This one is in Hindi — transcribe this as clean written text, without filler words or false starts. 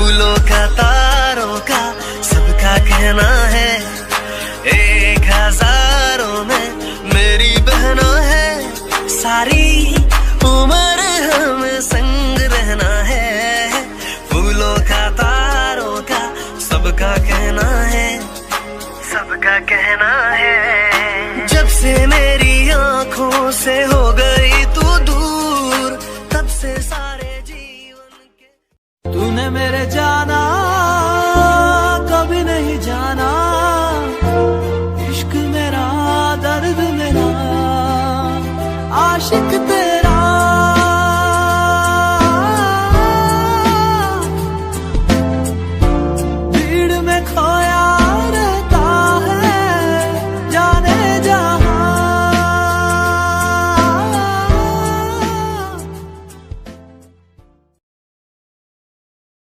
फूलों का तारों का सबका कहना है, 1000 में मेरी बहना है। सारी उम्र हम संग रहना है, फूलों का तारों का सबका कहना है, सबका कहना है। जब से मेरी आंखों से हो गई तू दूर, तब से सारे जीवन के तूने मेरे